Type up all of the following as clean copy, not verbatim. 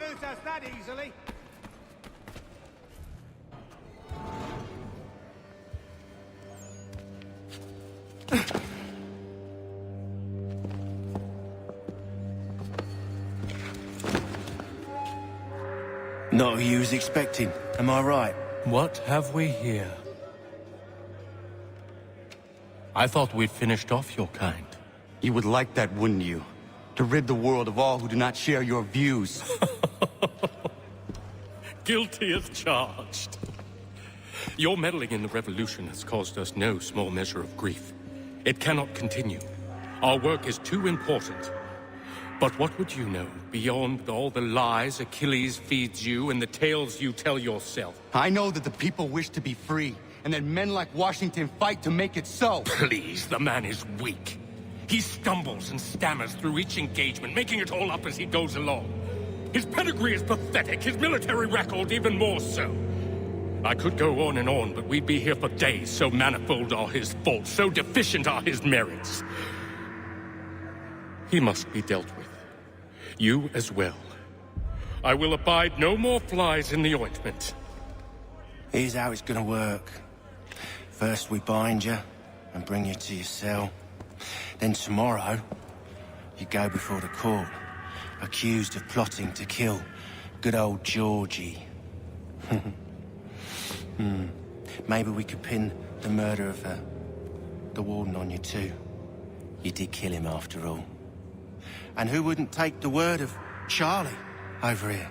lose us that easily. Not who you was expecting, am I right? What have we here? I thought we'd finished off your kind. You would like that, wouldn't you? To rid the world of all who do not share your views. Guilty as charged. Your meddling in the revolution has caused us no small measure of grief. It cannot continue. Our work is too important. But what would you know beyond all the lies Achilles feeds you and the tales you tell yourself? I know that the people wish to be free, and that men like Washington fight to make it so. Please, the man is weak. He stumbles and stammers through each engagement, making it all up as he goes along. His pedigree is pathetic, his military record even more so. I could go on and on, but we'd be here for days, so manifold are his faults, so deficient are his merits. He must be dealt with. You as well. I will abide no more flies in the ointment. Here's how it's gonna work. First we bind you and bring you to your cell. Then tomorrow, you go before the court, accused of plotting to kill good old Georgie. Maybe we could pin the murder of the warden on you too. You did kill him after all. And who wouldn't take the word of Charlie over here?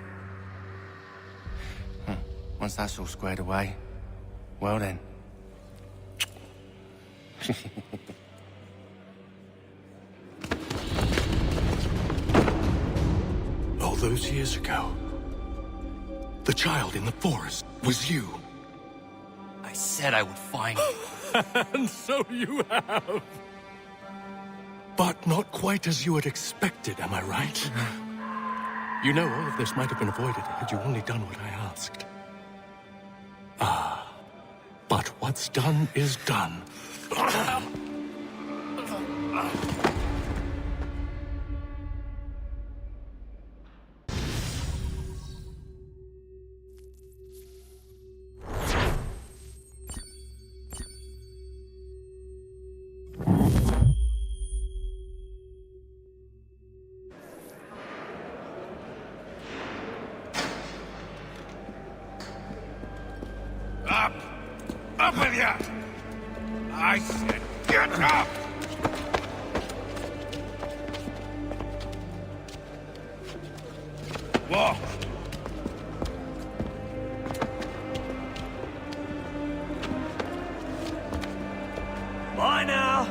Once that's all squared away, well then. All those years ago, the child in the forest was you. I said I would find you. And so you have. But not quite as you had expected, am I right? You know, all of this might have been avoided had you only done what I asked. But what's done is done. Up! Up with ya! I said get up! Walk! Bye now.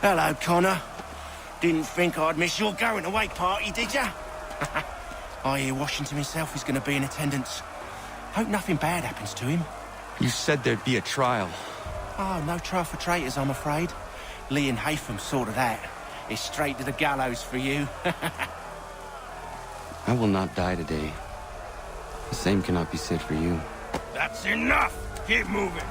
Hello, Connor. Didn't think I'd miss your going-away party, did ya? I hear Washington himself is going to be in attendance. Hope nothing bad happens to him. You said there'd be a trial. Oh, no trial for traitors, I'm afraid. Lee and Haytham sorted that. It's straight to the gallows for you. I will not die today. The same cannot be said for you. That's enough! Keep moving!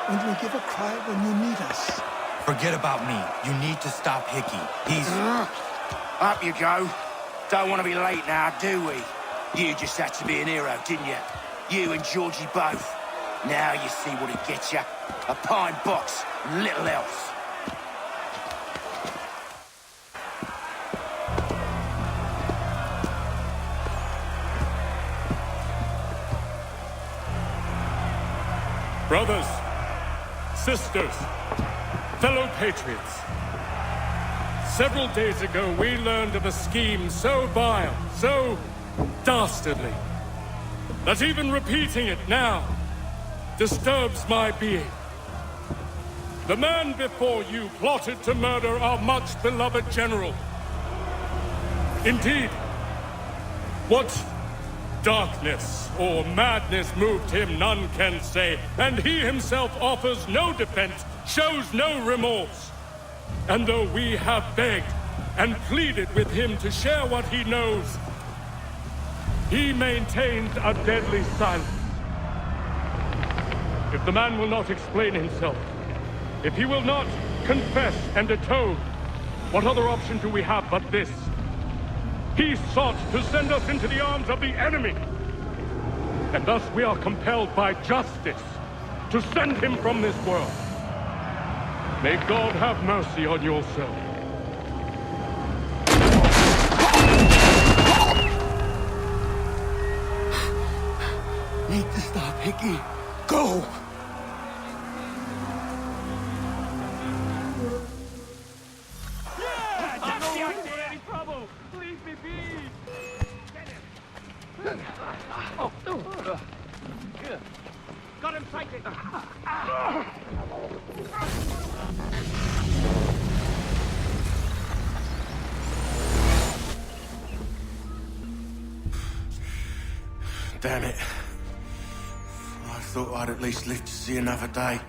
and we'll give a cry when you need us. Forget about me. You need to stop Hickey. He's... Up you go. Don't want to be late now, do we? You just had to be an hero, didn't you? You and Georgie both. Now you see what it gets you. A pine box, little else. Brothers, sisters, fellow patriots. Several days ago, we learned of a scheme so vile, so dastardly, that even repeating it now disturbs my being. The man before you plotted to murder our much-beloved general. Indeed, what darkness or madness moved him, none can say, and he himself offers no defense, shows no remorse. And though we have begged and pleaded with him to share what he knows, he maintains a deadly silence. If the man will not explain himself, if he will not confess and atone, what other option do we have but this? He sought to send us into the arms of the enemy. And thus we are compelled by justice to send him from this world. May God have mercy on your soul. Need to stop Hickey. Go! Got him sighted. Damn it. I thought I'd at least live to see another day.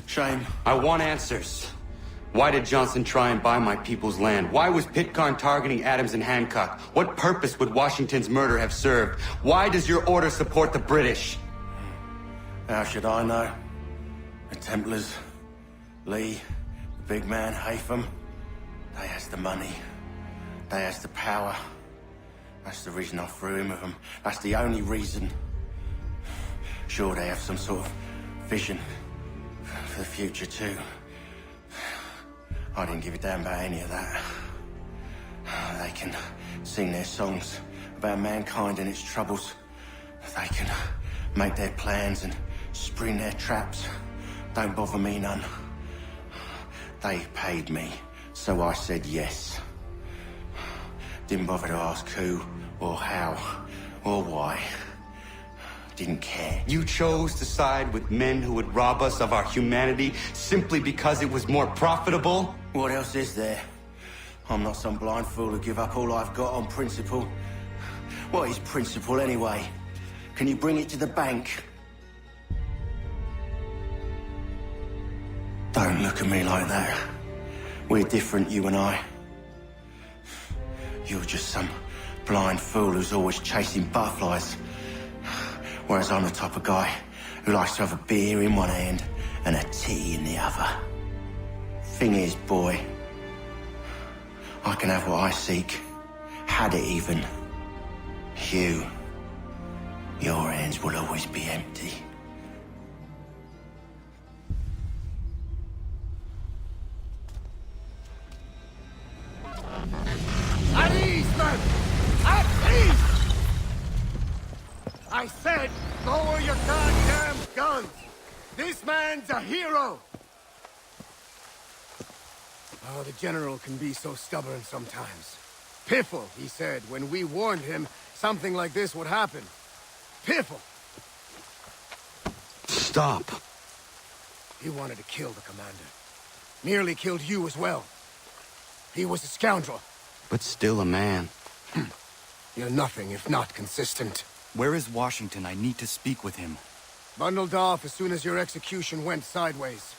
Shame. I want answers. Why did Johnson try and buy my people's land? Why was Pitcairn targeting Adams and Hancock? What purpose would Washington's murder have served? Why does your order support the British? How should I know? The Templars, Lee, the big man, Haytham, they has the money. They has the power. That's the reason I threw in with them. That's the only reason. Sure, they have some sort of vision for the future too. I didn't give a damn about any of that. They can sing their songs about mankind and its troubles. They can make their plans and spring their traps. Don't bother me none. They paid me, so I said yes. Didn't bother to ask who, or how, or why. Didn't care. You chose to side with men who would rob us of our humanity simply because it was more profitable? What else is there? I'm not some blind fool who give up all I've got on principle. What is principle anyway? Can you bring it to the bank? Don't look at me like that. We're different, you and I. You're just some blind fool who's always chasing butterflies. Whereas I'm the type of guy who likes to have a beer in one hand and a tea in the other. Thing is, boy, I can have what I seek. Had it even. Your hands will always be empty. At ease, men! At ease! I said, lower your goddamn guns! This man's a hero! Oh, the General can be so stubborn sometimes. Piffle, he said, when we warned him something like this would happen. Piffle! Stop. He wanted to kill the commander. Nearly killed you as well. He was a scoundrel. But still a man. You're nothing if not consistent. Where is Washington? I need to speak with him. Bundled off as soon as your execution went sideways.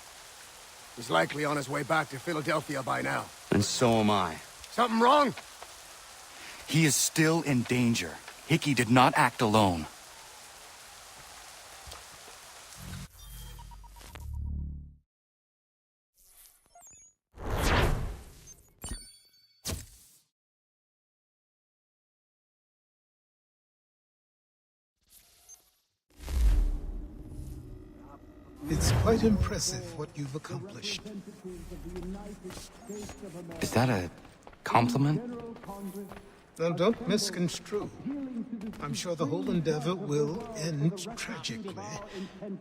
He's likely on his way back to Philadelphia by now. And so am I. Something wrong? He is still in danger. Hickey did not act alone. It's quite impressive what you've accomplished. Is that a compliment? Now, don't misconstrue. I'm sure the whole endeavor will end tragically.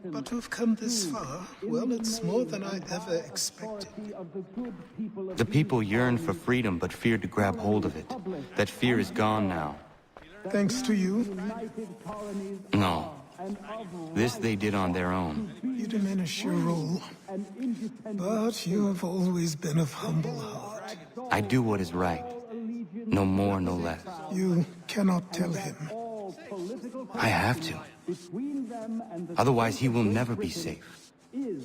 But to have come this far, well, it's more than I ever expected. The people yearn for freedom but feared to grab hold of it. That fear is gone now. Thanks to you, No. This they did on their own. you diminish your role. But you have always been of humble heart. I do what is right. No more, no less. You cannot tell him. I have to. Otherwise, he will never be safe.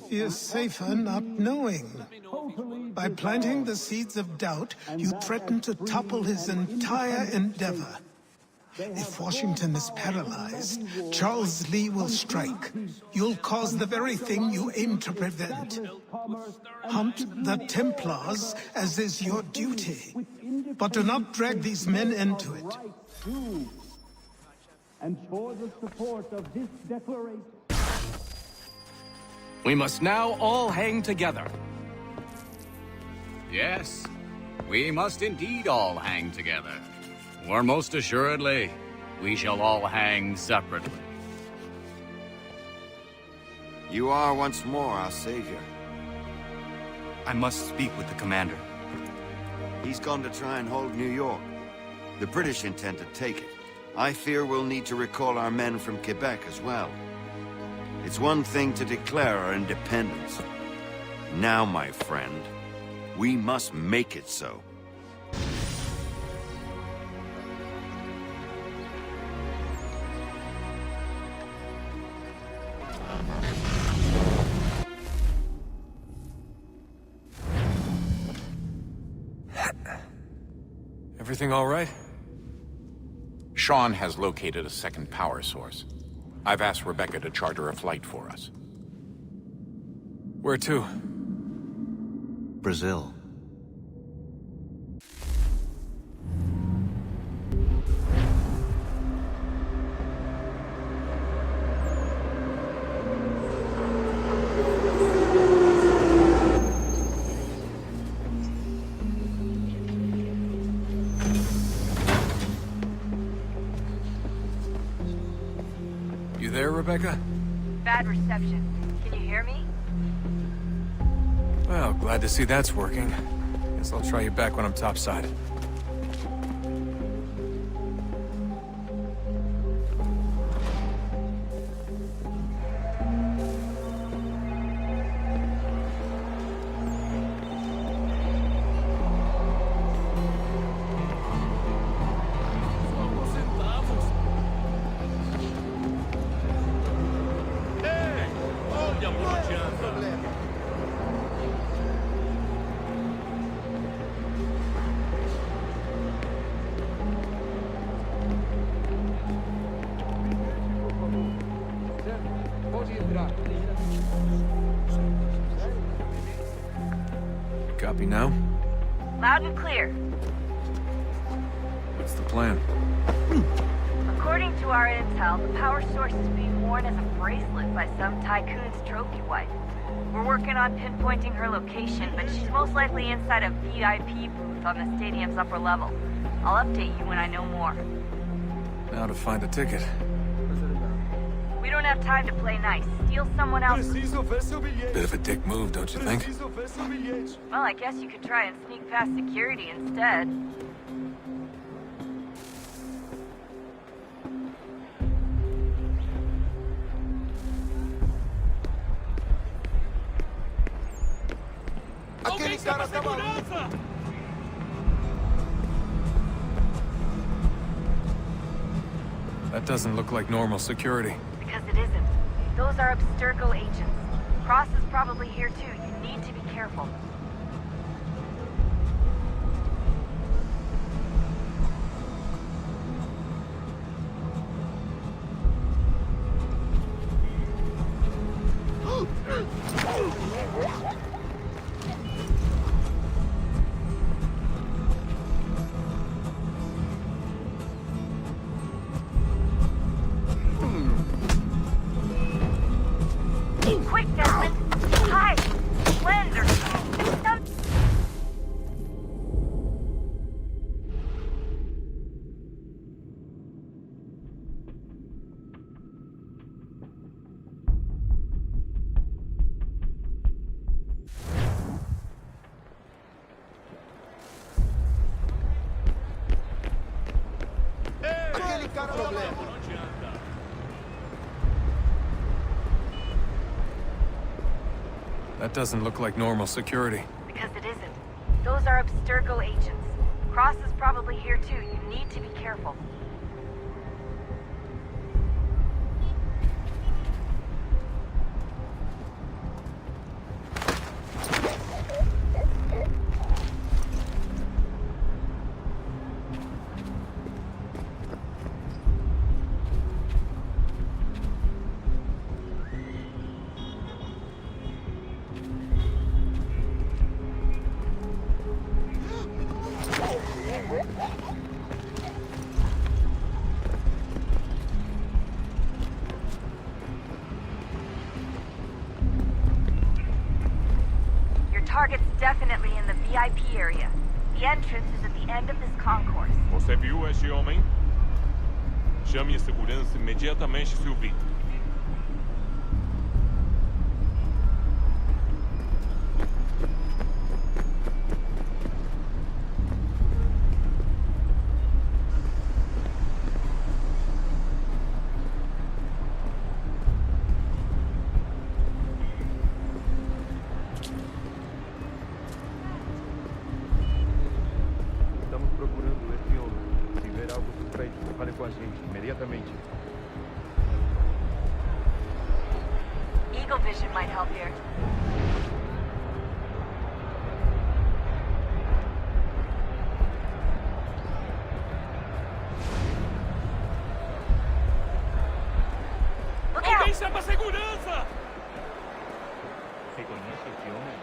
He is safer not knowing. By planting the seeds of doubt, you threaten to topple his entire endeavor. If Washington is paralyzed, Charles Lee will strike. You'll cause the very thing you aim to prevent. Hunt the Templars, as is your duty. But do not drag these men into it. And for the support of this declaration. We must now all hang together. Yes, we must indeed all hang together. Or most assuredly, we shall all hang separately. You are once more our savior. I must speak with the commander. He's gone to try and hold New York. The British intend to take it. I fear we'll need to recall our men from Quebec as well. It's one thing to declare our independence. Now, my friend, we must make it so. Everything all right? Sean has located a second power source. I've asked Rebecca to charter a flight for us. Where to? Brazil. You there, Rebecca? Bad reception. Can you hear me? Well, glad to see that's working. Guess I'll try you back when I'm topside. Copy now? Loud and clear. What's the plan? According to our intel, the power source is being worn as a bracelet by some tycoon's trophy wife. We're working on pinpointing her location, but she's most likely inside a VIP booth on the stadium's upper level. I'll update you when I know more. Now to find a ticket. We don't have time to play nice. Steal someone else's. Bit of a dick move, don't you think? Well, I guess you could try and sneak past security instead. That doesn't look like normal security. Because it isn't. Those are Abstergo agents. Cross is probably here too. You need to be careful. Quick now! That doesn't look like normal security. Because it isn't. Those are Abstergo agents. Cross is probably here too. You need to be careful. Target's definitely in the VIP area. The entrance is at the end of this concourse. Você viu este homem? Chame a segurança imediatamente se o vir. Eagle Vision might help here. Look out! Alguém chama a segurança! Reconhece este homem?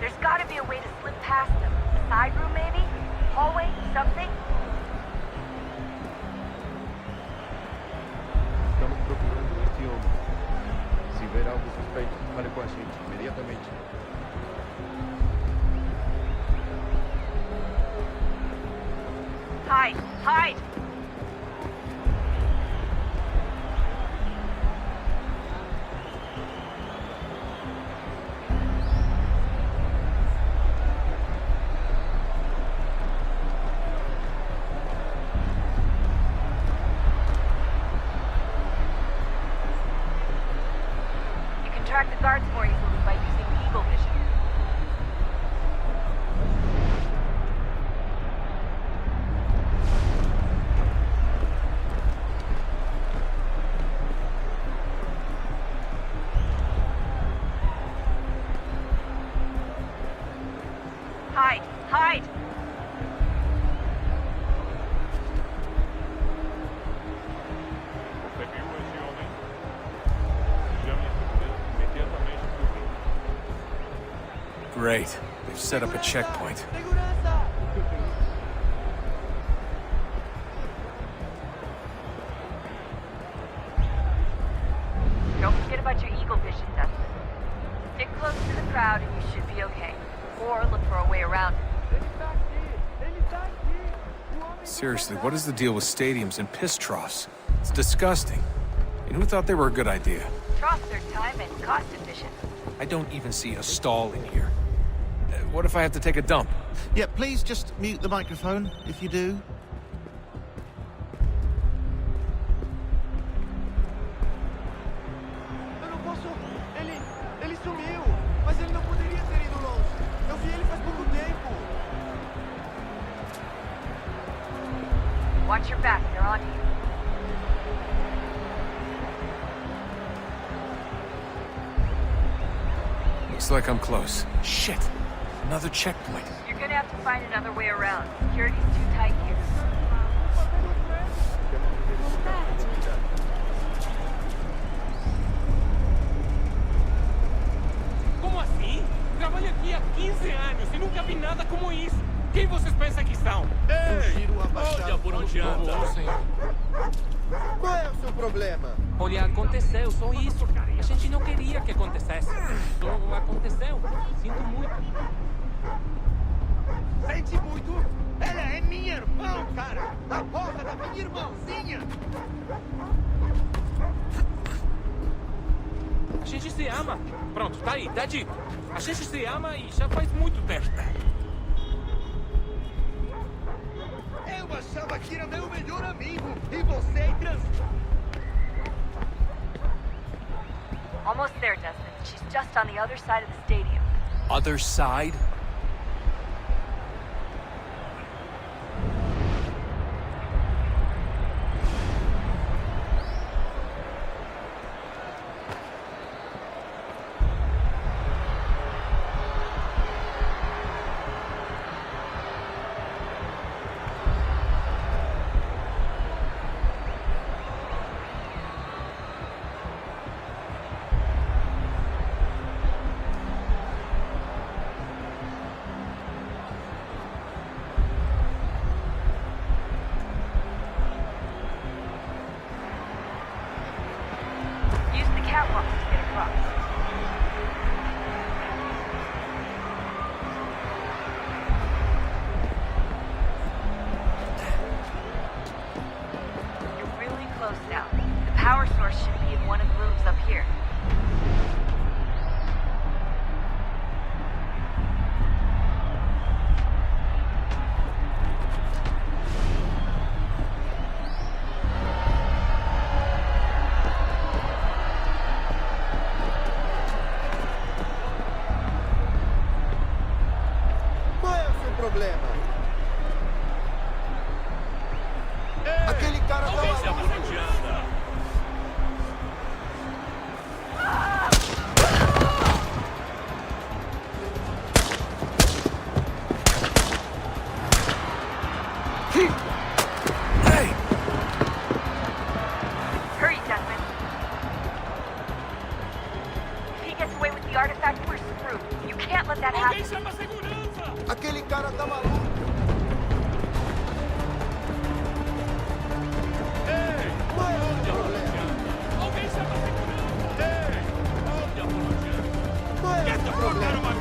There's gotta be a way to slip past them. A side room, maybe? Hallway? Something? Estamos procurando este homem. Se ver algo suspeito, fale com a gente imediatamente. Hide! Hide! Track the guards more easily by using Eagle Vision. Hide! Hide! Você viu este homem? Chame a segurança imediatamente se o vir. Great. They've set up a checkpoint. Don't forget about your Eagle Vision, Dustin. Stick close to the crowd and you should be okay. Or look for a way around it. Seriously, what is the deal with stadiums and piss troughs? It's disgusting. And who thought they were a good idea? Troughs are time and cost efficient. I don't even see a stall in here. What if I have to take a dump? Yeah, please just mute the microphone, if you do. Eu não posso... Ele sumiu! Mas ele não poderia ter ido longe! Eu vi ele faz pouco tempo! Watch your back, they're on you. Looks like I'm close. Shit! Another checkpoint. You're gonna have to find another way around. Security's too tight here. Como assim? Trabalho aqui há 15 anos e nunca vi nada como isso. Quem vocês pensam que são? Ei! Olha por onde anda. Qual é o seu problema? Olha, aconteceu, só isso. A gente não queria que acontecesse. Só aconteceu. Sinto muito. Sente muito? Ela é minha irmã, cara! A porra da minha irmãzinha! A gente se ama. Pronto, tá aí, tá dito. A gente se ama e já faz muito tempo. Eu achava que era meu melhor amigo e você é trans... Almost there, Desmond. She's just on the other side of the stadium. Other side? Use the catwalks to get across. You're really close now. The power source should be in one of the rooms up here. Qual é o seu problema? Aquele cara tá maluco! Hurry, Desmond. If he gets away with the artifact, we're screwed. You can't let that happen. Aquele cara tá maluco! Qual é o seu problema? Qual é o seu problema?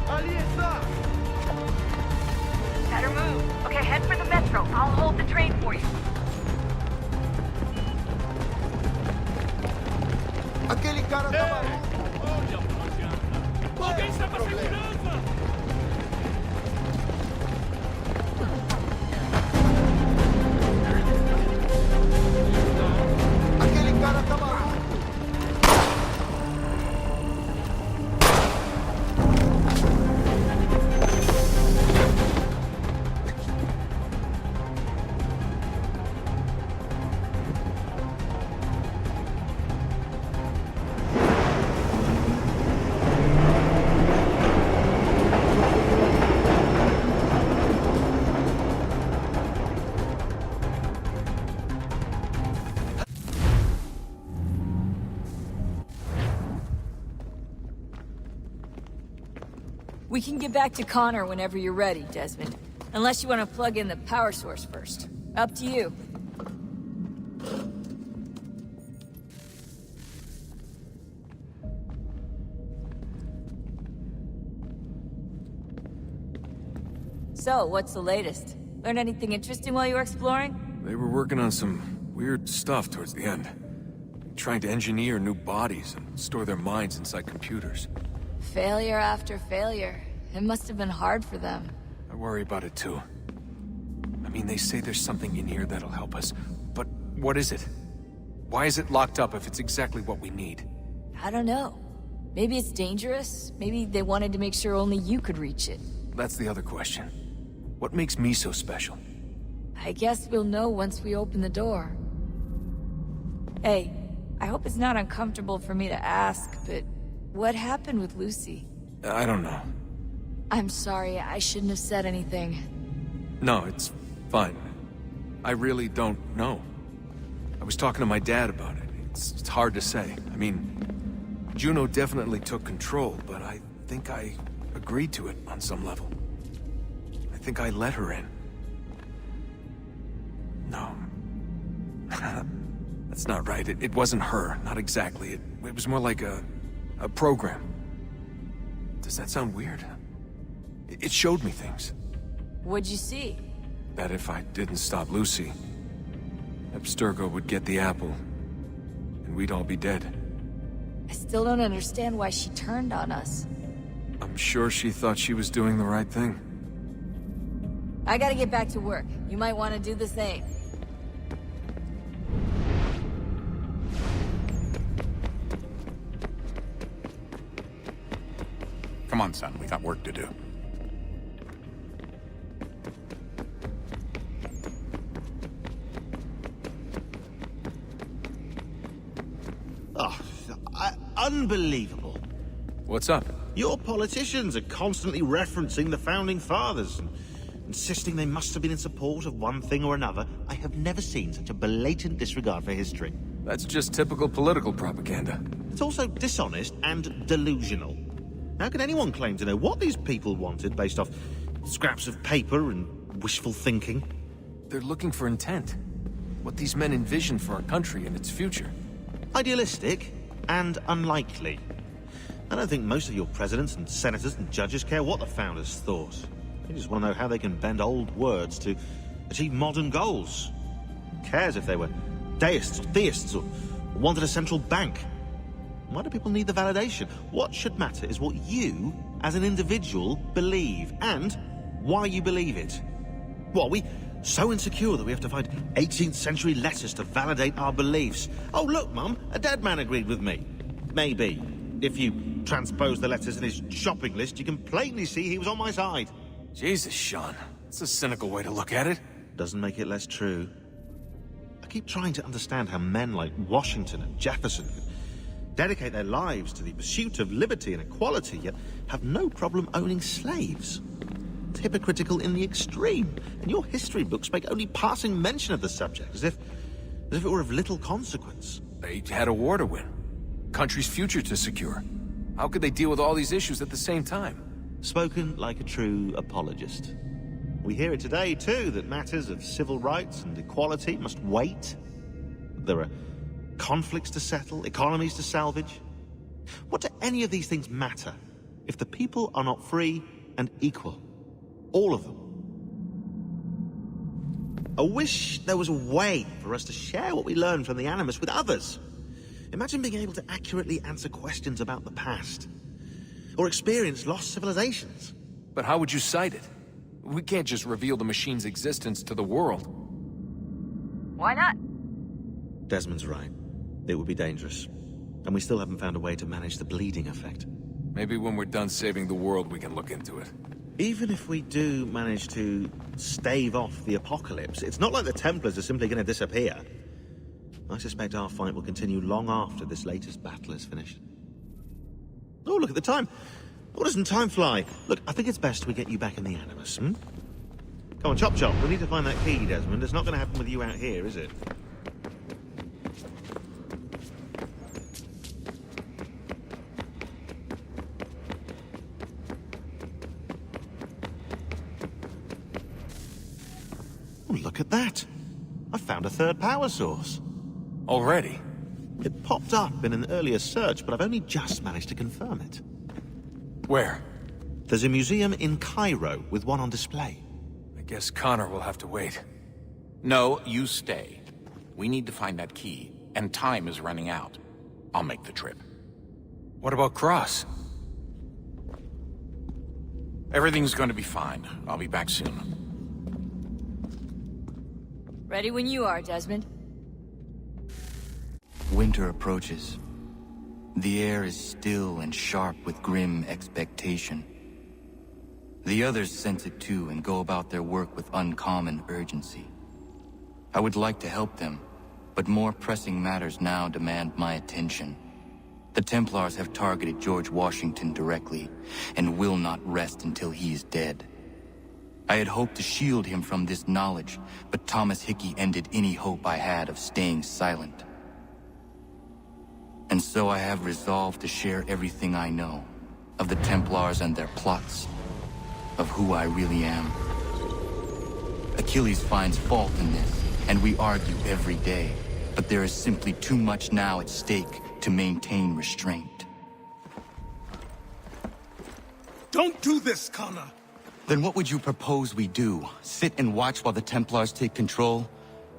Ali está! Better move. Okay, head for the metro. I'll hold the train for you. Aquele cara tá maluco! Qual é o seu problema? Aquele cara tá maluco! We can get back to Connor whenever you're ready, Desmond. Unless you want to plug in the power source first. Up to you. So, what's the latest? Learn anything interesting while you were exploring? They were working on some weird stuff towards the end. Trying to engineer new bodies and store their minds inside computers. Failure after failure. It must have been hard for them. I worry about it too. I mean, they say there's something in here that'll help us, but what is it? Why is it locked up if it's exactly what we need? I don't know. Maybe it's dangerous. Maybe they wanted to make sure only you could reach it. That's the other question. What makes me so special? I guess we'll know once we open the door. Hey, I hope it's not uncomfortable for me to ask, but what happened with Lucy? I don't know. I'm sorry, I shouldn't have said anything. No, it's fine. I really don't know. I was talking to my dad about it. It's hard to say. I mean, Juno definitely took control, but I think I agreed to it on some level. I think I let her in. No. That's not right. It wasn't her. Not exactly. It was more like a program. Does that sound weird? It showed me things. What'd you see? That if I didn't stop Lucy, Abstergo would get the apple, and we'd all be dead. I still don't understand why she turned on us. I'm sure she thought she was doing the right thing. I gotta get back to work. You might want to do the same. Come on, son. We got work to do. Oh, unbelievable. What's up? Your politicians are constantly referencing the Founding Fathers and insisting they must have been in support of one thing or another. I have never seen such a blatant disregard for history. That's just typical political propaganda. It's also dishonest and delusional. How can anyone claim to know what these people wanted based off scraps of paper and wishful thinking? They're looking for intent. What these men envision for our country and its future. Idealistic and unlikely. I don't think most of your presidents and senators and judges care what the founders thought. They just want to know how they can bend old words to achieve modern goals. Who cares if they were deists or theists or wanted a central bank? Why do people need the validation? What should matter is what you, as an individual, believe, and why you believe it. What, are we so insecure that we have to find 18th century letters to validate our beliefs? Oh, look, Mum, a dead man agreed with me. Maybe. If you transpose the letters in his shopping list, you can plainly see he was on my side. Jesus, Sean. That's a cynical way to look at it. Doesn't make it less true. I keep trying to understand how men like Washington and Jefferson could dedicate their lives to the pursuit of liberty and equality, yet have no problem owning slaves. It's hypocritical in the extreme, and your history books make only passing mention of the subject, as if it were of little consequence. They had a war to win. Country's future to secure. How could they deal with all these issues at the same time? Spoken like a true apologist. We hear it today, too, that matters of civil rights and equality must wait. There are conflicts to settle, economies to salvage. What do any of these things matter if the people are not free and equal? All of them. I wish there was a way for us to share what we learn from the Animus with others. Imagine being able to accurately answer questions about the past, or experience lost civilizations. But how would you cite it? We can't just reveal the machine's existence to the world. Why not? Desmond's right. It would be dangerous. And we still haven't found a way to manage the bleeding effect. Maybe when we're done saving the world, we can look into it. Even if we do manage to stave off the apocalypse, it's not like the Templars are simply going to disappear. I suspect our fight will continue long after this latest battle is finished. Oh, look at the time. Oh, doesn't time fly? Look, I think it's best we get you back in the Animus, Come on, chop chop. We need to find that key, Desmond. It's not going to happen with you out here, is it? Oh, look at that. I found a third power source. Already? It popped up in an earlier search, but I've only just managed to confirm it. Where? There's a museum in Cairo with one on display. I guess Connor will have to wait. No, you stay. We need to find that key, and time is running out. I'll make the trip. What about Cross? Everything's going to be fine. I'll be back soon. Ready when you are, Desmond. Winter approaches. The air is still and sharp with grim expectation. The others sense it too and go about their work with uncommon urgency. I would like to help them, but more pressing matters now demand my attention. The Templars have targeted George Washington directly, and will not rest until he is dead. I had hoped to shield him from this knowledge, but Thomas Hickey ended any hope I had of staying silent. And so I have resolved to share everything I know, of the Templars and their plots, of who I really am. Achilles finds fault in this, and we argue every day, but there is simply too much now at stake to maintain restraint. Don't do this, Connor! Then what would you propose we do? Sit and watch while the Templars take control?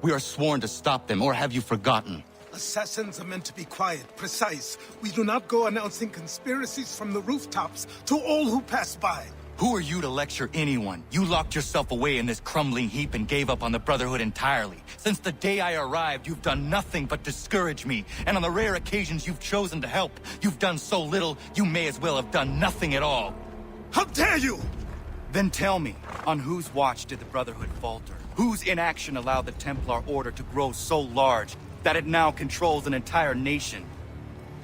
We are sworn to stop them, or have you forgotten? Assassins are meant to be quiet, precise. We do not go announcing conspiracies from the rooftops to all who pass by. Who are you to lecture anyone? You locked yourself away in this crumbling heap and gave up on the Brotherhood entirely. Since the day I arrived, you've done nothing but discourage me. And on the rare occasions you've chosen to help, you've done so little, you may as well have done nothing at all. How dare you! Then tell me, on whose watch did the Brotherhood falter? Whose inaction allowed the Templar Order to grow so large that it now controls an entire nation?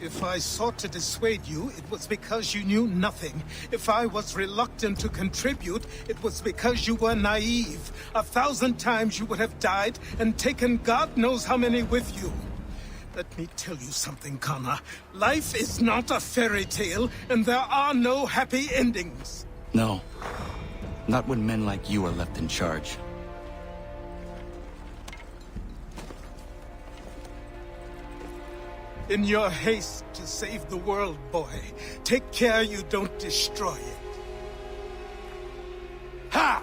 If I sought to dissuade you, it was because you knew nothing. If I was reluctant to contribute, it was because you were naive. 1,000 times you would have died and taken God knows how many with you. Let me tell you something, Connor. Life is not a fairy tale, and there are no happy endings. No. Not when men like you are left in charge. In your haste to save the world, boy, take care you don't destroy it. Ha!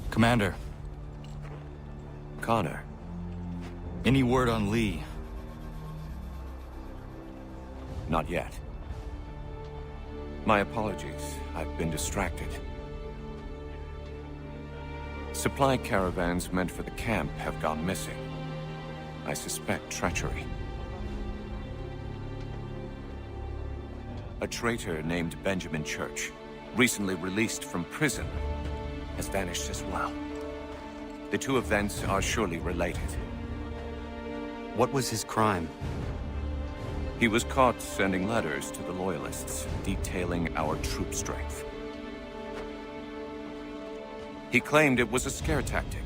Commander. Connor. Any word on Lee? Not yet. My apologies. I've been distracted. Supply caravans meant for the camp have gone missing. I suspect treachery. A traitor named Benjamin Church, recently released from prison, has vanished as well. The two events are surely related. What was his crime? He was caught sending letters to the Loyalists, detailing our troop strength. He claimed it was a scare tactic,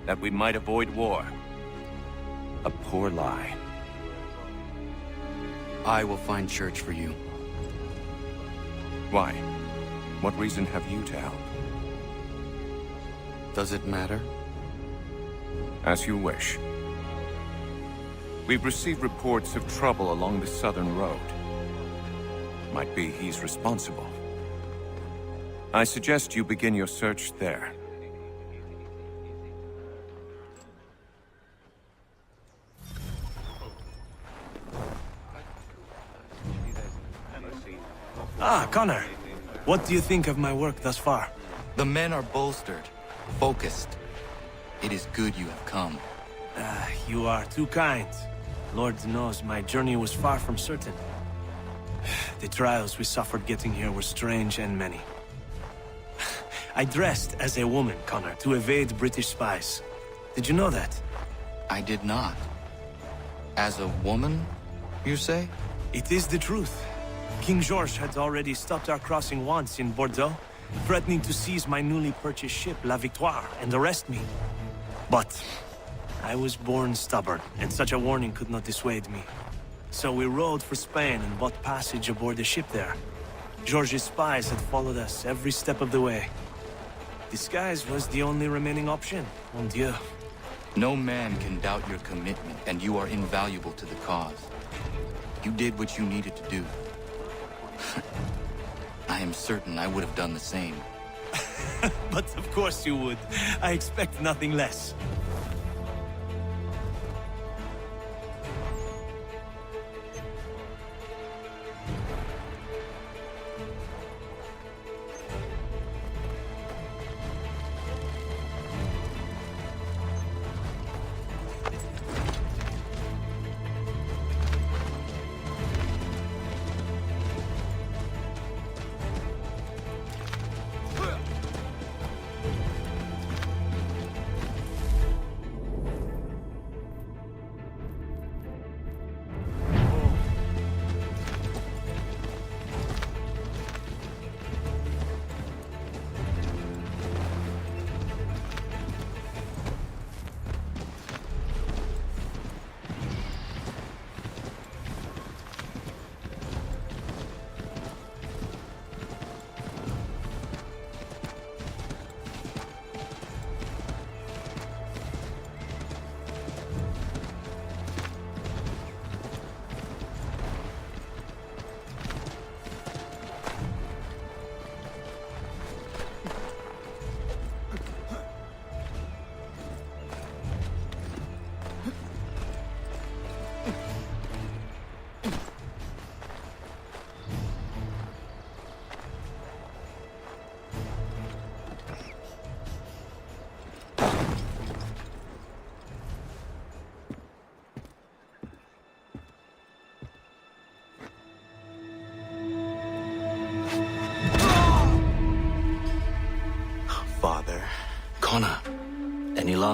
that we might avoid war. A poor lie. I will find Church for you. Why? What reason have you to help? Does it matter? As you wish. We've received reports of trouble along the southern road. Might be he's responsible. I suggest you begin your search there. Ah, Connor. What do you think of my work thus far? The men are bolstered, focused. It is good you have come. You are too kind. Lord knows my journey was far from certain. The trials we suffered getting here were strange and many. I dressed as a woman, Connor, to evade British spies. Did you know that? I did not. As a woman, you say? It is the truth. King George had already stopped our crossing once in Bordeaux, threatening to seize my newly purchased ship, La Victoire, and arrest me. But I was born stubborn, and such a warning could not dissuade me. So we rode for Spain and bought passage aboard the ship there. George's spies had followed us every step of the way. Disguise was the only remaining option, mon Dieu. No man can doubt your commitment, and you are invaluable to the cause. You did what you needed to do. I am certain I would have done the same. But of course you would. I expect nothing less.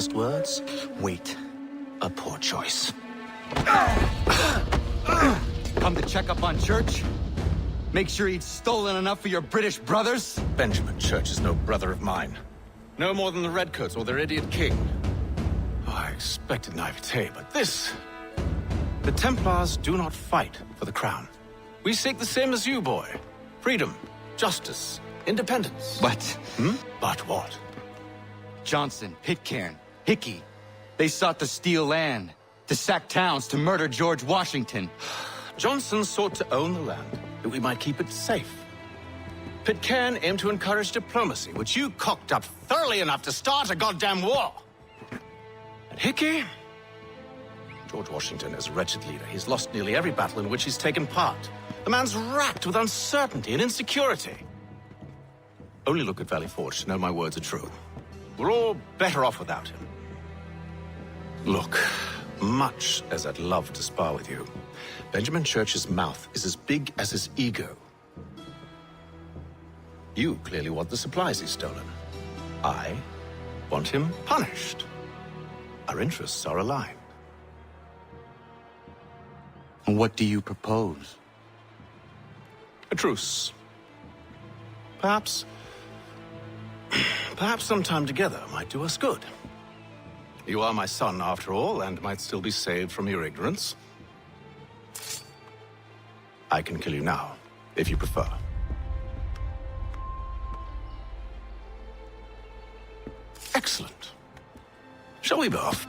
last words? Wait. A poor choice. Come to check up on Church? Make sure he'd stolen enough for your British brothers? Benjamin Church is no brother of mine. No more than the Redcoats or their idiot king. Oh, I expected naivete, but this... The Templars do not fight for the crown. We seek the same as you, boy. Freedom, justice, independence. But... But what? Johnson, Pitcairn, Hickey. They sought to steal land, to sack towns, to murder George Washington. Johnson sought to own the land, that we might keep it safe. Pitcairn aimed to encourage diplomacy, which you cocked up thoroughly enough to start a goddamn war. And Hickey? George Washington is a wretched leader. He's lost nearly every battle in which he's taken part. The man's racked with uncertainty and insecurity. Only look at Valley Forge to know my words are true. We're all better off without him. Look, much as I'd love to spar with you, Benjamin Church's mouth is as big as his ego. You clearly want the supplies he's stolen. I want him punished. Our interests are aligned. What do you propose? A truce. Perhaps some time together might do us good. You are my son, after all, and might still be saved from your ignorance. I can kill you now, if you prefer. Excellent. Shall we be off?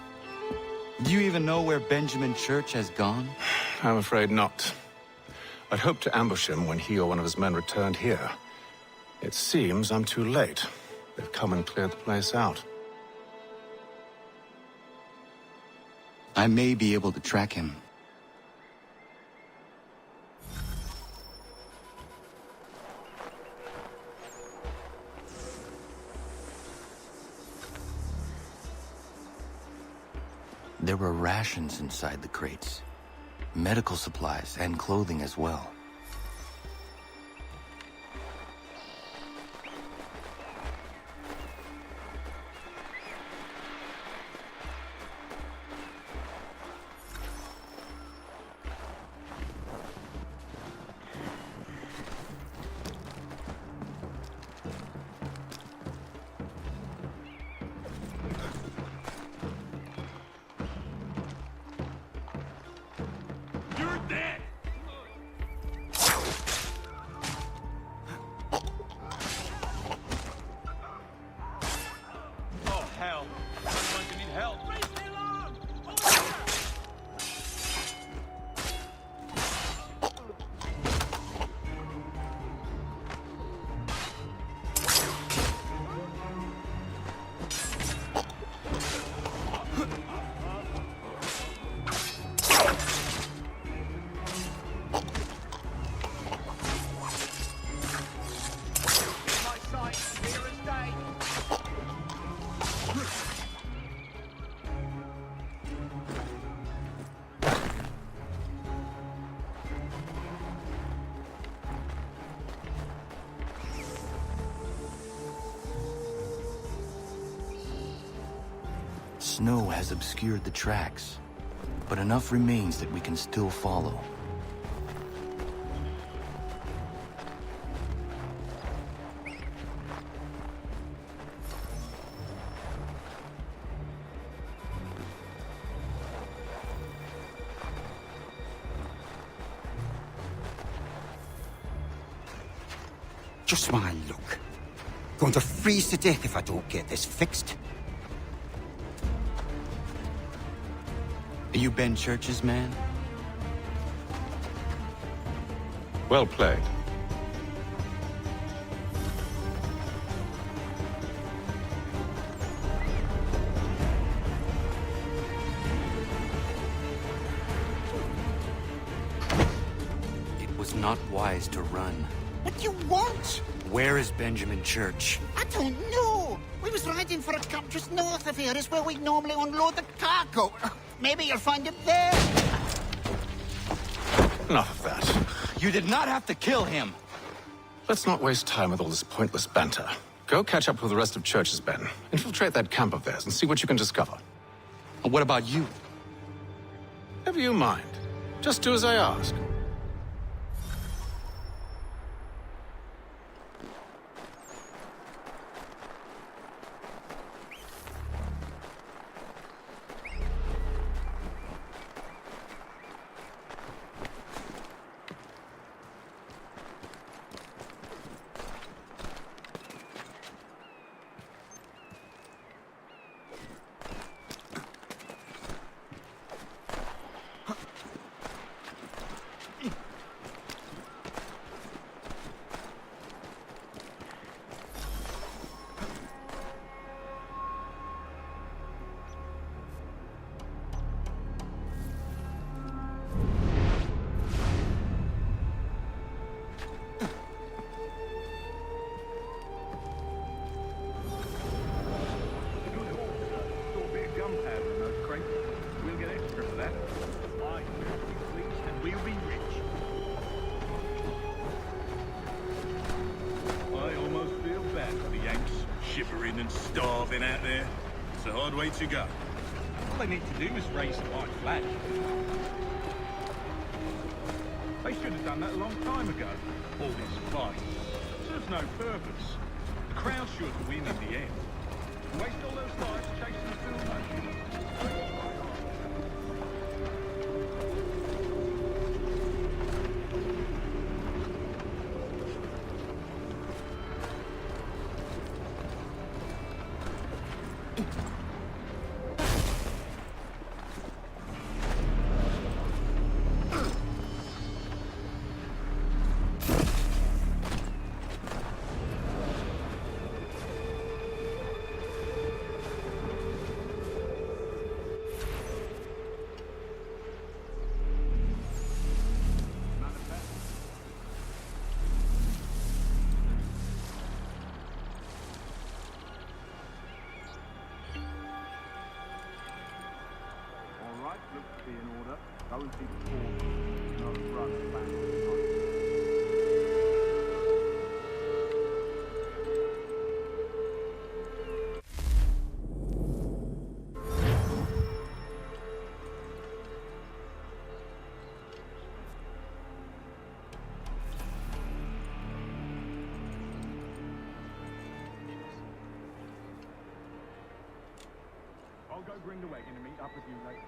Do you even know where Benjamin Church has gone? I'm afraid not. I'd hoped to ambush him when he or one of his men returned here. It seems I'm too late. They've come and cleared the place out. I may be able to track him. There were rations inside the crates. Medical supplies and clothing as well. Snow has obscured the tracks, but enough remains that we can still follow. Just my luck. Going to freeze to death if I don't get this fixed. Are you Ben Church's man? Well played. It was not wise to run. What do you want? Where is Benjamin Church? I don't know. We was riding for a camp just north of here. Is where we normally unload the cargo. Maybe you'll find him there. Enough of that. You did not have to kill him. Let's not waste time with all this pointless banter. Go catch up with the rest of Church's men. Infiltrate that camp of theirs and see what you can discover. And what about you? Never you mind. Just do as I ask. Shivering and starving out there. It's a hard way to go. All they need to do is raise the white flag. They should have done that a long time ago. All this fight serves no purpose. The crowd's sure to win in the end. Waste all those lives chasing the film motion. Looks to be in order. Those people no run back. I'll go bring the wagon and meet up with you later.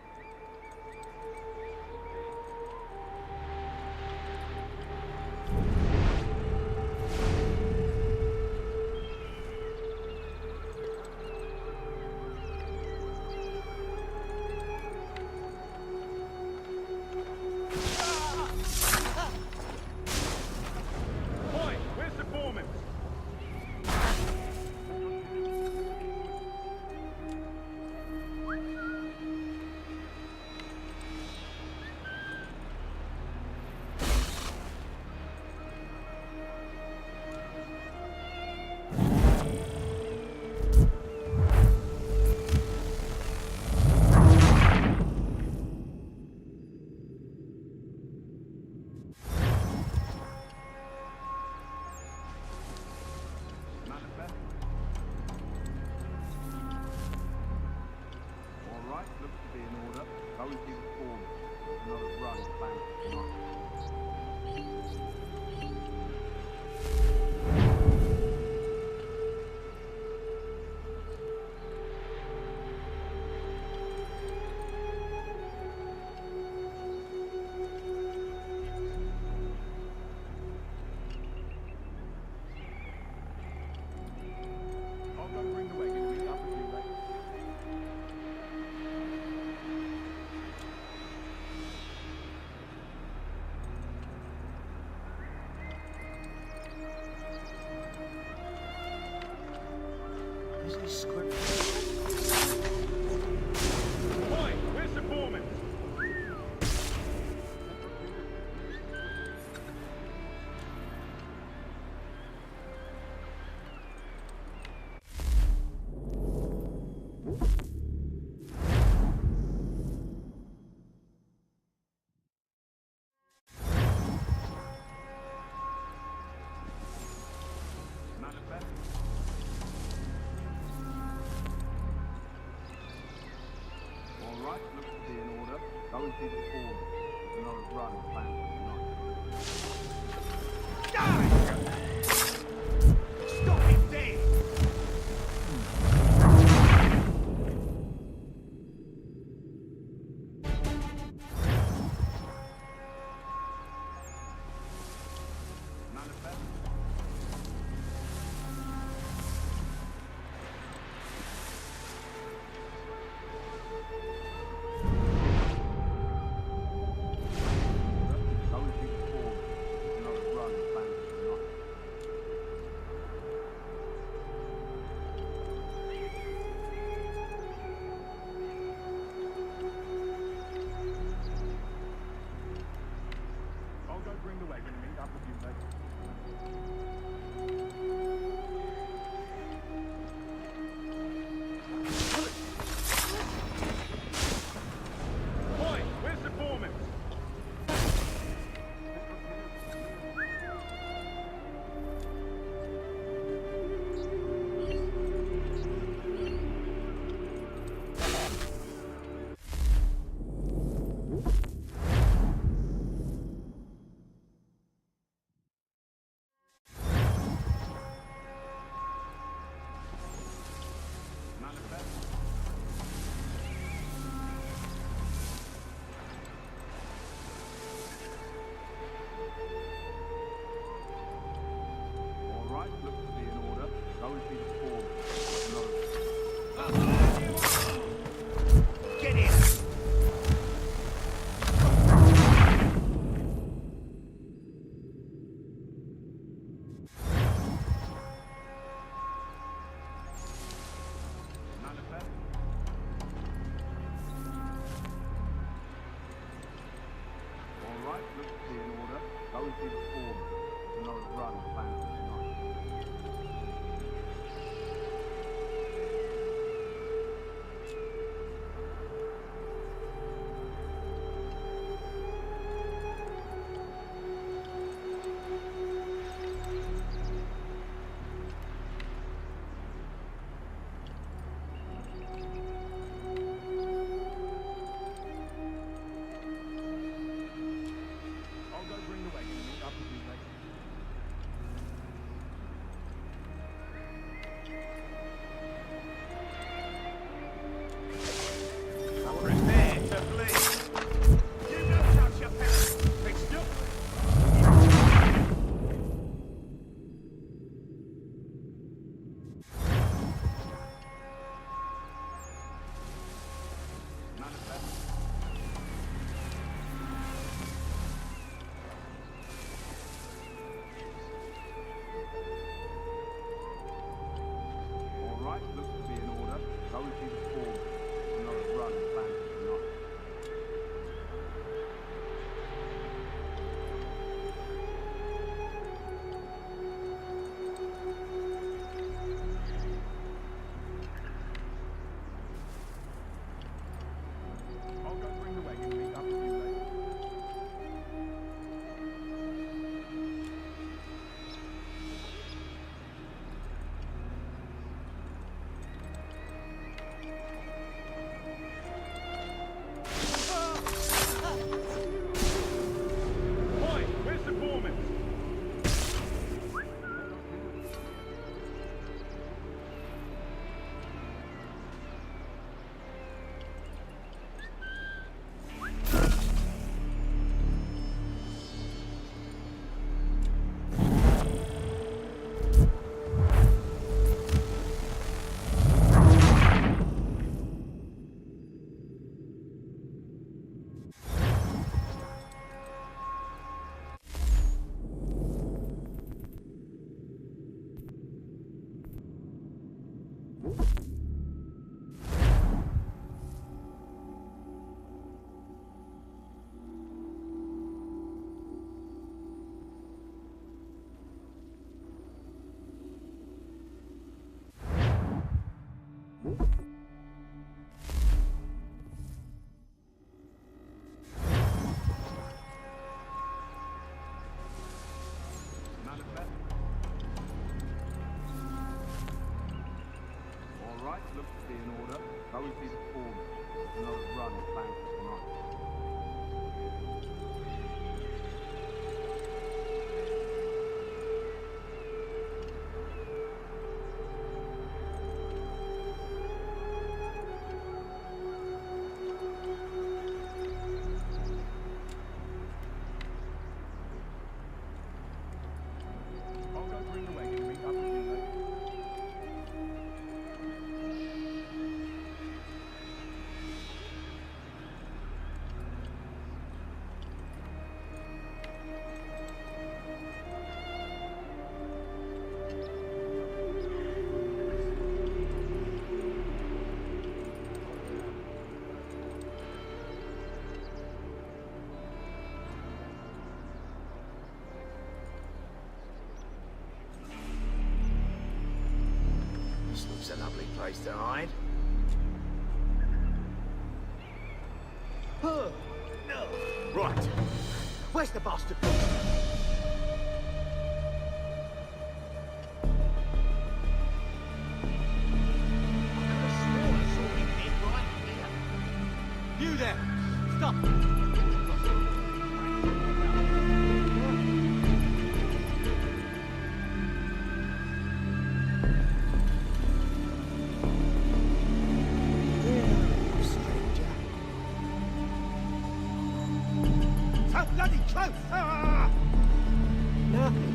Boy, where's the foreman? Looks to be in order. Go and see the foreman. Another run planned tonight. I'll go bring the wagon and meet up with you later. right, looks to be in order. Go and see the form. There's another run planned for tonight. Stop him dead! Looks to be in order. Go and see the form. There's another run a lovely place to hide. Oh, no. Right. Where's the bastard? You there! Stop! So bloody close! Ah! Nothing.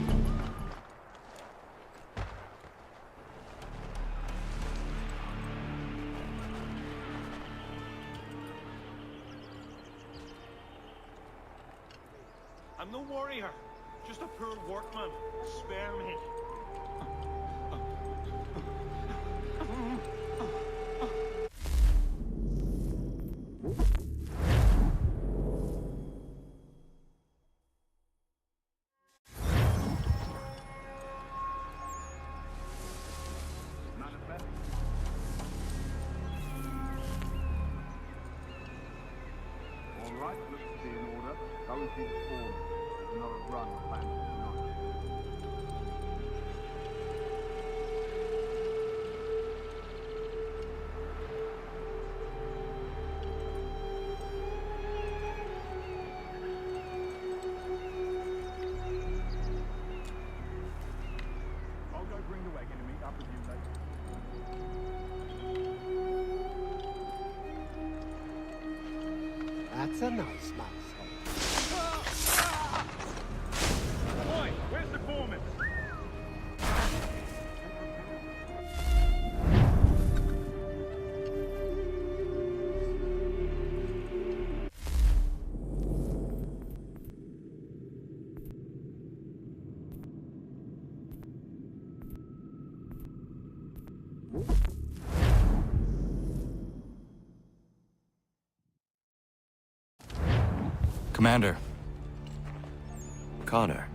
I'm no warrior, just a poor workman. Spare me. All right, looks to be in order. Go and see the form. There's another run planned for tonight. I'll go bring the wagon and meet up with you later. That's a nice mouse. Oi, where's the foreman? Commander. Connor.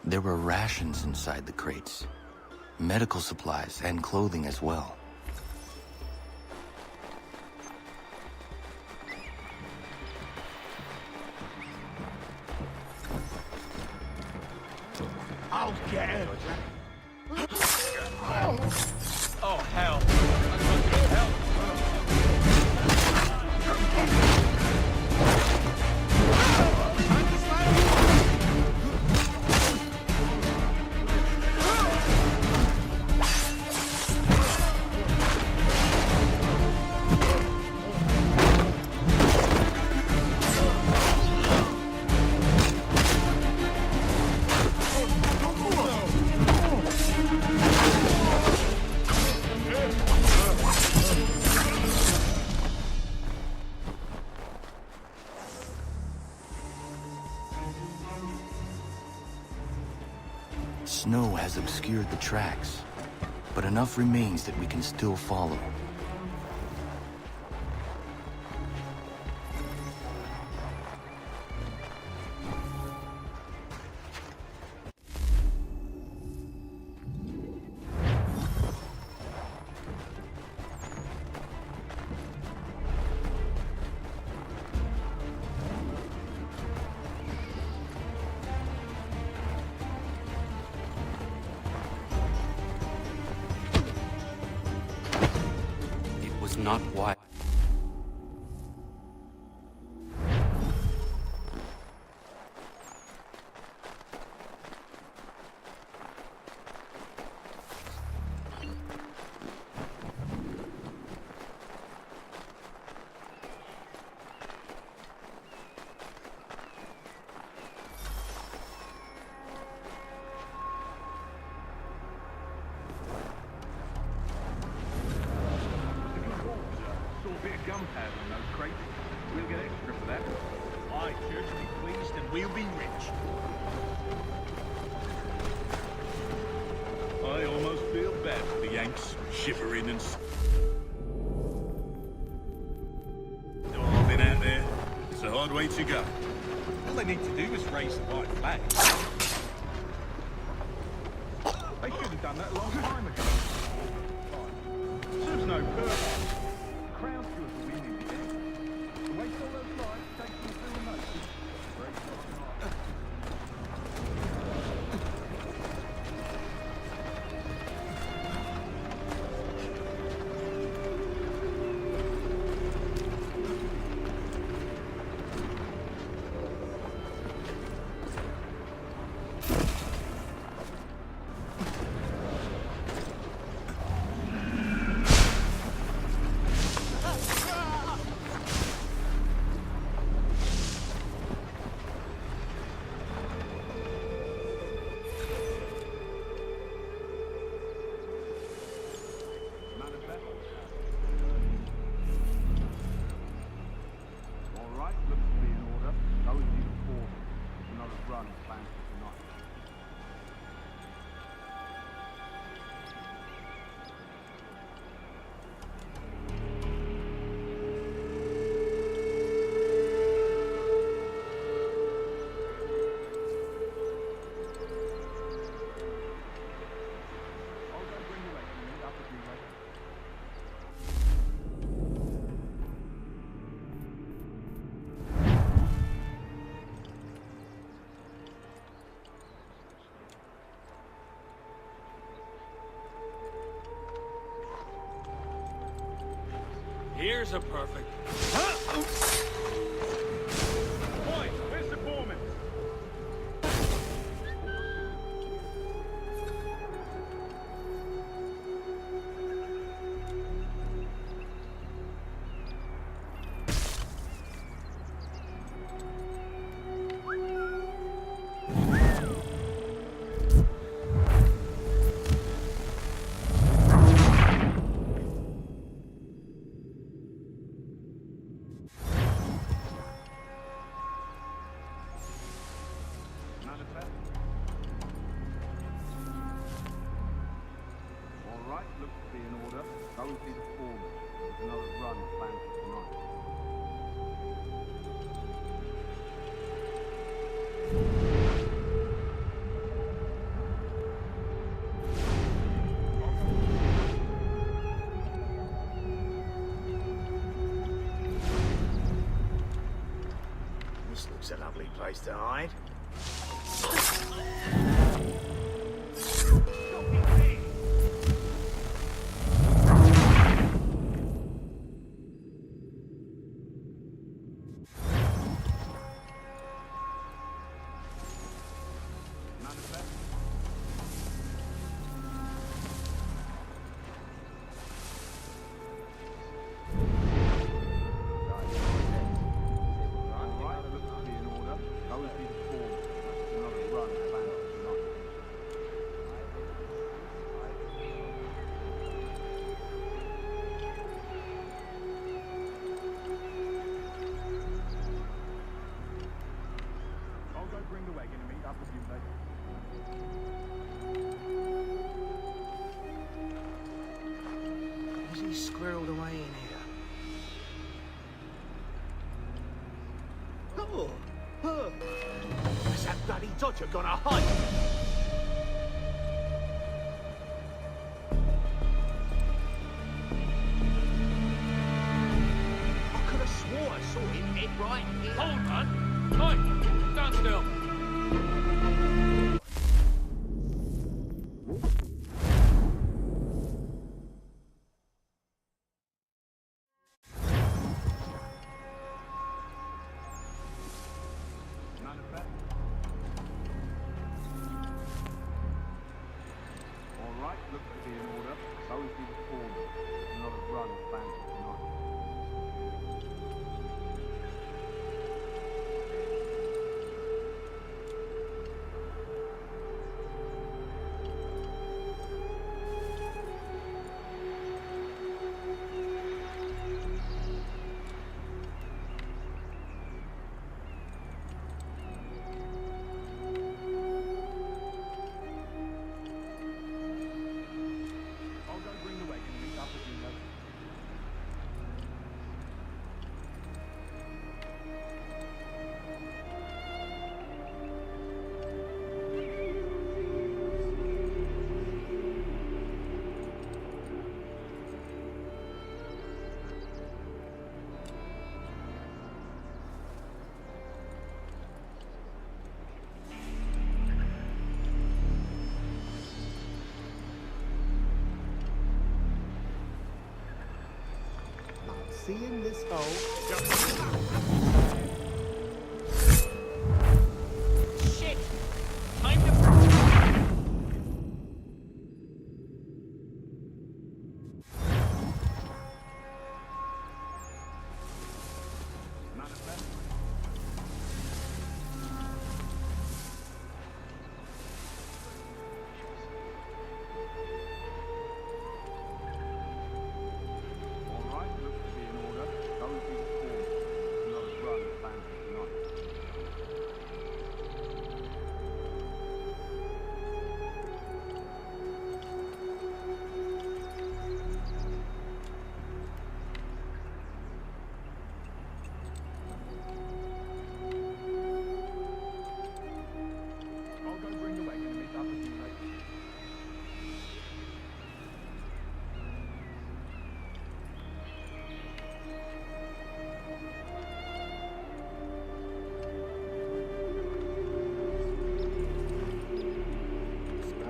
There were rations inside the crates. Medical supplies and clothing as well. I'll get him! Oh, hell. I'm looking for help. Snow has obscured the tracks, but enough remains that we can still follow. was not wise. Saw a bit of gunpowder in those crates. We'll get extra for that. Aye, Church, be pleased and we'll be rich. I almost feel bad for the Yanks, shivering and... Starving out there. It's a hard way to go. All they need to do is raise the white flag. They should have done that a long time ago. Serves no purpose. The crowd should have been in the end. To waste all those lives takes them through a notice. Here's a perfect. Boys, where's the foreman? All right, looks to be in order. Go and see the foreman. There's another run planned for tonight. This looks a lovely place to hide. Is he squirreled away in here? Oh! Oh! Where's that bloody dodger gonna hide? I could have swore I saw him head right here. Hold on! Oi! Stand still! seeing this hole. Shit! Time to...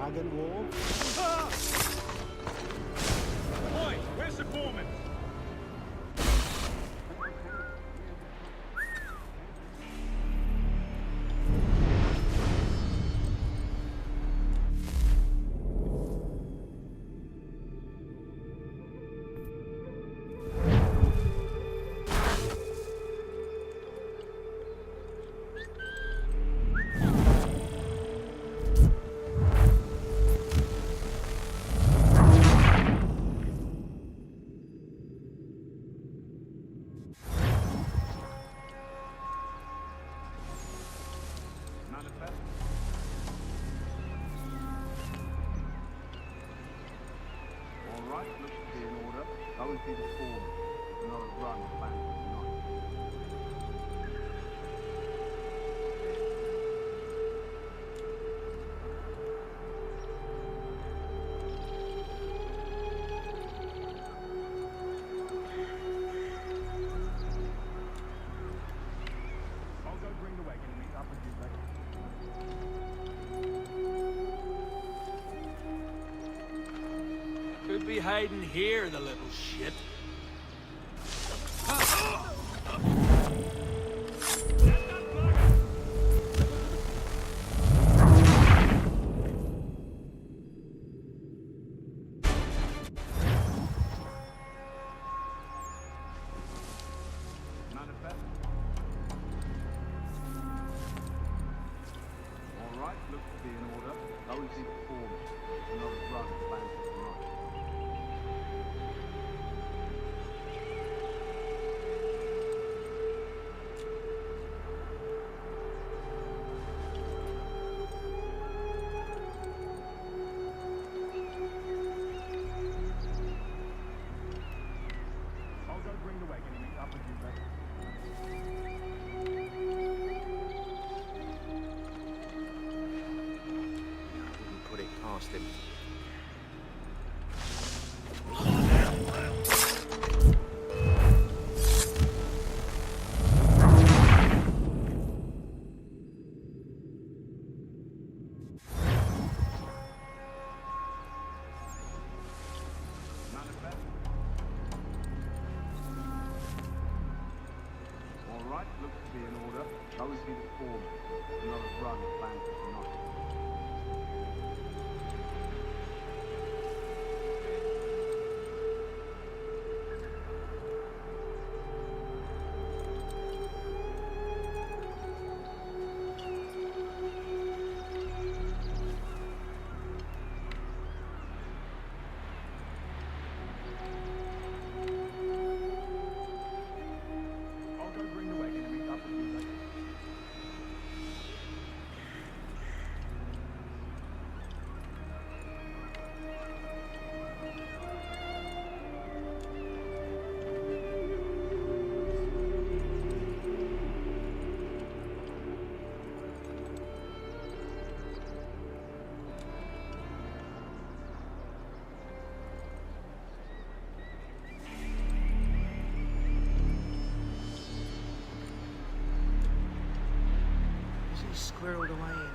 Snag and warm. Oi, where's the foreman? Alright, looks to be in order. Go and see the foreman. Another run planned for tonight. I'll go bring the wagon and meet up with you later. Could be hiding here, the little shit. Alright, looks to be in order. Go and see the foreman. Another run planned for tonight. I'll go bring the wagon and meet up with you later. Wouldn't put it past him. Alright, looks to be in order. Go and see the foreman. Another run planned for tonight. I'll go bring the wagon and meet up with you later. He's squirreled away in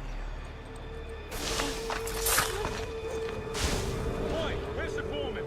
Oi, where's the foreman?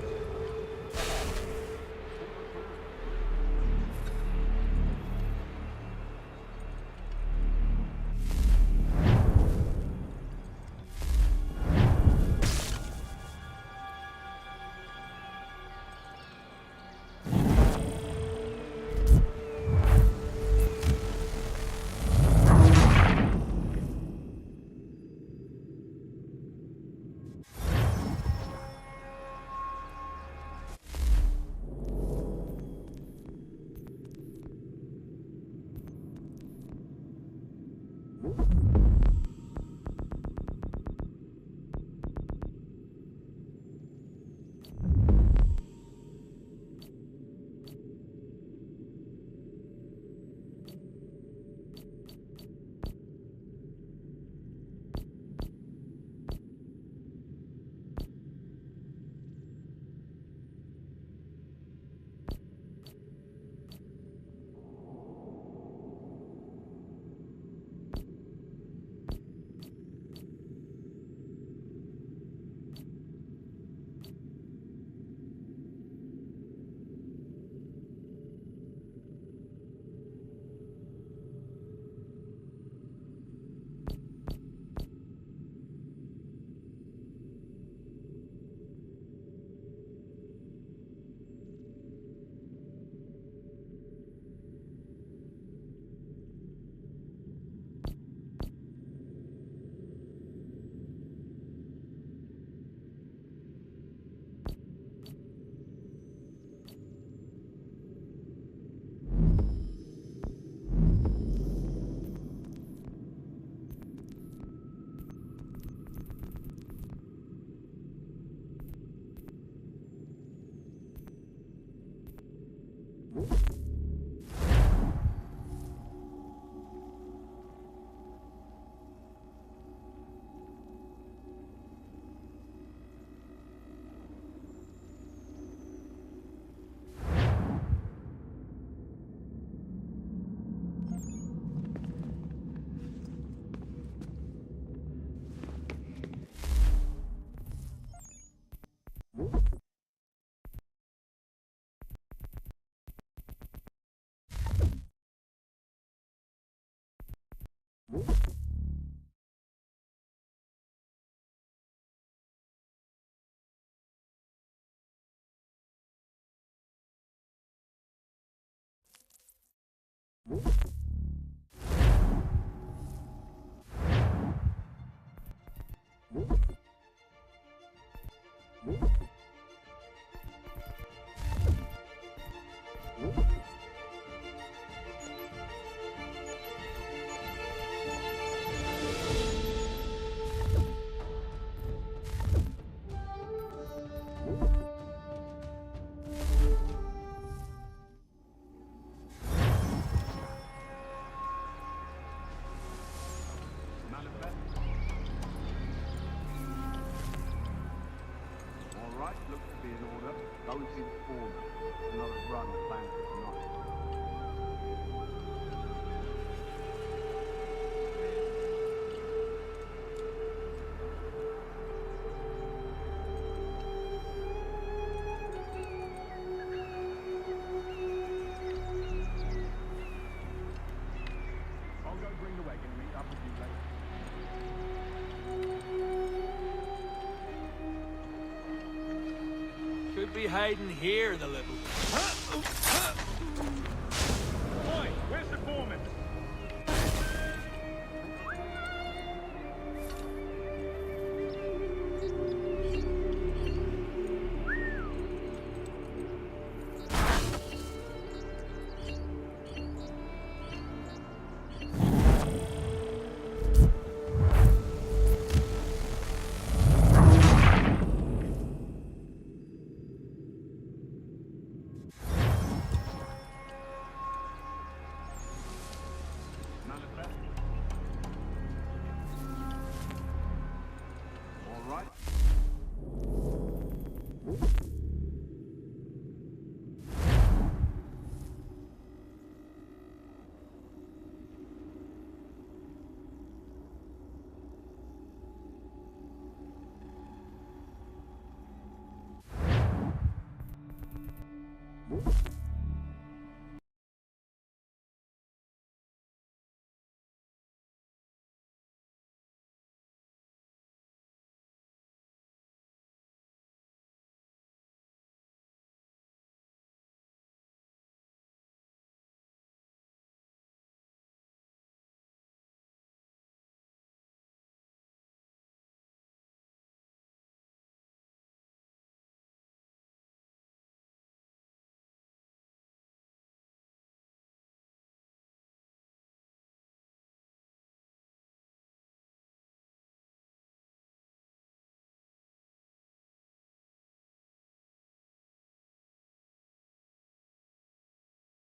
Alright, looks to be in order. Those in form. Another run planned for tonight. I'll go bring the wagon and meet up with you later. Could be hiding here, the little... Oi, where's the foreman? Alright. Whoop.